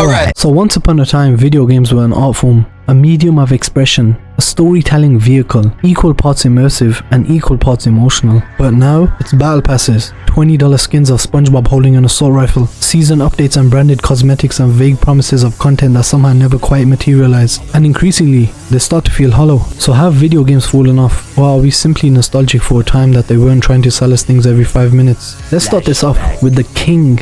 Alright. So once upon a time, video games were an art form, a medium of expression, a storytelling vehicle, equal parts immersive and equal parts emotional. But now, it's battle passes, $20 skins of SpongeBob holding an assault rifle, season updates and branded cosmetics and vague promises of content that somehow never quite materialize. And increasingly, they start to feel hollow. So have video games fallen off, or are we simply nostalgic for a time that they weren't trying to sell us things every 5 minutes? Let's start this off with the king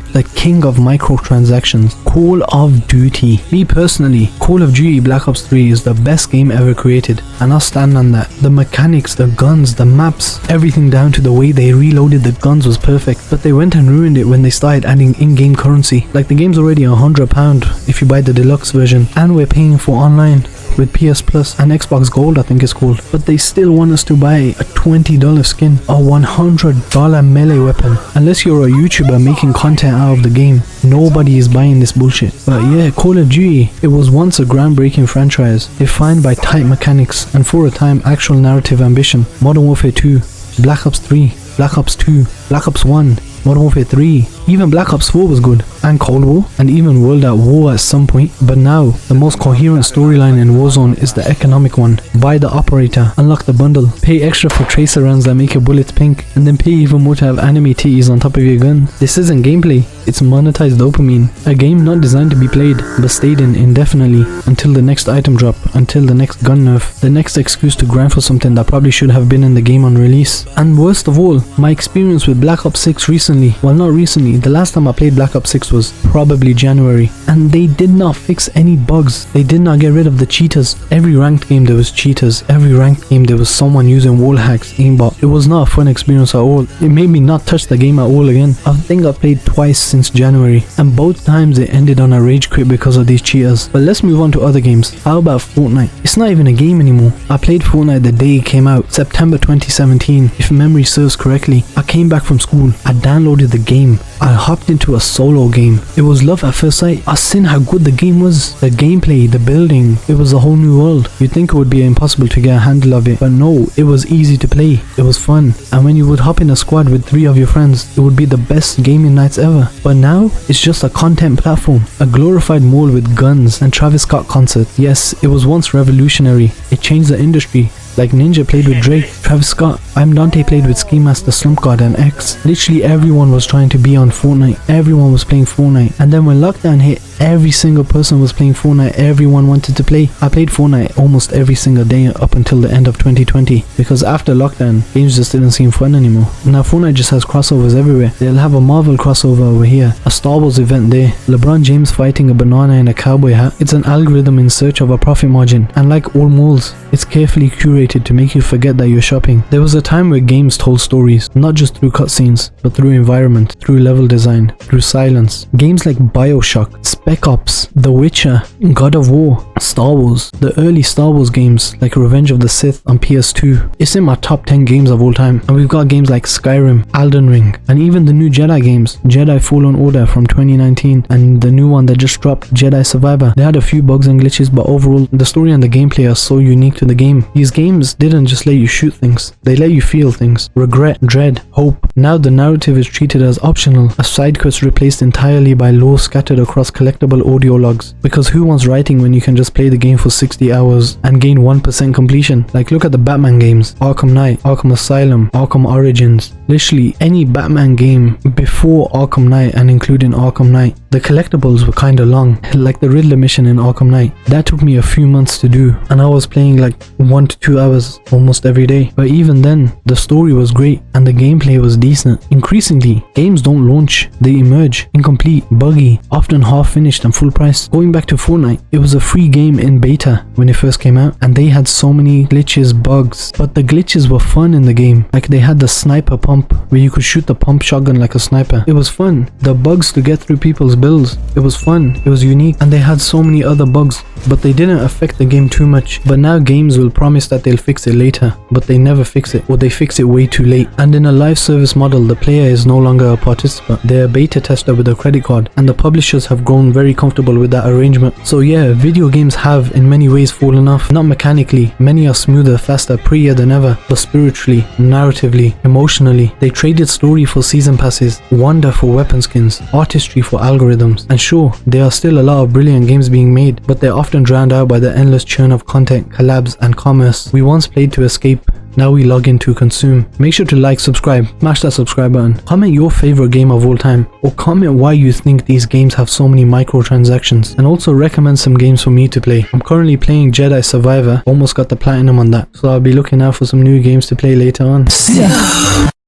of microtransactions, Call of Duty. Me personally, Call of Duty Black Ops 3 is the best game ever created, and I'll stand on that. The mechanics, the guns, the maps, everything down to the way they reloaded the guns was perfect, but they went and ruined it when they started adding in-game currency. Like, the game's already £100 if you buy the deluxe version, and we're paying for online with PS Plus and Xbox Gold, I think it's called, but they still want us to buy a $20 skin, a $100 melee weapon. Unless you're a YouTuber making content out of the game, nobody is buying this bullshit. But yeah, Call of Duty, it was once a groundbreaking franchise, defined by tight mechanics and for a time actual narrative ambition. Modern Warfare 2, Black Ops 3, Black Ops 2, Black Ops 1, Modern Warfare 3, even Black Ops 4 was good, and Cold War, and even World at War at some point. But now, the most coherent storyline in Warzone is the economic one. Buy the operator, unlock the bundle, pay extra for tracer rounds that make your bullets pink, and then pay even more to have anime titties on top of your gun. This isn't gameplay, it's monetized dopamine. A game not designed to be played, but stayed in indefinitely, until the next item drop, until the next gun nerf, the next excuse to grind for something that probably should have been in the game on release. And worst of all, my experience with Black Ops 6 recently, well, not recently, the last time I played Black Ops 6 was probably January, and they did not fix any bugs. They did not get rid of the cheaters. Every ranked game there was cheaters, every ranked game there was someone using wall hacks, aimbot. It was not a fun experience at all. It made me not touch the game at all again. I think I played twice since January, and both times it ended on a rage quit because of these cheaters. But let's move on to other games. How about Fortnite? It's not even a game anymore. I played Fortnite the day it came out, September 2017, if memory serves correctly. I came back from school, I downloaded the game, I hopped into a solo game. It was love at first sight. I seen how good the game was, the gameplay, the building. It was a whole new world. You'd think it would be impossible to get a handle of it, but no, it was easy to play. It was fun, and when you would hop in a squad with 3 of your friends, it would be the best gaming nights ever. But now, it's just a content platform, a glorified mall with guns and Travis Scott concerts. Yes, it was once revolutionary. It changed the industry. Like Ninja played with Drake, Travis Scott, I'm Dante played with Ski Master, Slump God and X. Literally everyone was trying to be on Fortnite. Everyone was playing Fortnite. And then when lockdown hit, every single person was playing Fortnite. Everyone wanted to play. I played Fortnite almost every single day up until the end of 2020, because after lockdown, games just didn't seem fun anymore. Now Fortnite just has crossovers everywhere. They'll have a Marvel crossover over here, a Star Wars event there, LeBron James fighting a banana in a cowboy hat. It's an algorithm in search of a profit margin, and like all malls, it's carefully curated to make you forget that you're shopping. There was a time where games told stories, not just through cutscenes, but through environment, through level design, through silence. Games like BioShock, Spec Ops, The Witcher, God of War, Star Wars, the early Star Wars games like Revenge of the Sith on PS2. It's in my top 10 games of all time. And we've got games like Skyrim, Elden Ring, and even the new Jedi games, Jedi Fallen Order from 2019, and the new one that just dropped, Jedi Survivor. They had a few bugs and glitches, but overall, the story and the gameplay are so unique to the game. These games didn't just let you shoot things, they let you feel things. Regret, dread, hope. Now the narrative is treated as optional, a side quest replaced entirely by lore scattered across collectible audio logs. Because who wants writing when you can just play the game for 60 hours and gain 1% completion? Like, look at the Batman games, Arkham Knight, Arkham Asylum, Arkham Origins. Literally any Batman game before Arkham Knight and including Arkham Knight, the collectibles were kinda long, like the Riddler mission in Arkham Knight. That took me a few months to do, and I was playing like 1 to 2 hours almost every day. But even then, the story was great and the gameplay was decent. Increasingly, games don't launch, they emerge, incomplete, buggy, often half finished and full price. Going back to Fortnite, it was a free game in beta when it first came out, and they had so many glitches, bugs, but the glitches were fun in the game. Like, they had the sniper pump where you could shoot the pump shotgun like a sniper. It was fun. The bugs to get through people's builds, it was fun, it was unique, and they had so many other bugs, but they didn't affect the game too much. But now games will promise that they'll fix it later, but they never fix it, or they fix it way too late. And in a live service model, the player is no longer a participant, they're a beta tester with a credit card, and the publishers have grown very comfortable with that arrangement. So yeah, video games have in many ways fallen off. Not mechanically, many are smoother, faster, prettier than ever, but spiritually, narratively, emotionally, way. They traded story for season passes, wonder for weapon skins, artistry for algorithms. And sure, there are still a lot of brilliant games being made, but they're often drowned out by the endless churn of content, collabs and commerce. We once played to escape, now we log in to consume. Make sure to like, subscribe, smash that subscribe button. Comment your favorite game of all time, or comment why you think these games have so many microtransactions, and also recommend some games for me to play. I'm currently playing Jedi Survivor, almost got the platinum on that, so I'll be looking out for some new games to play later on. See ya!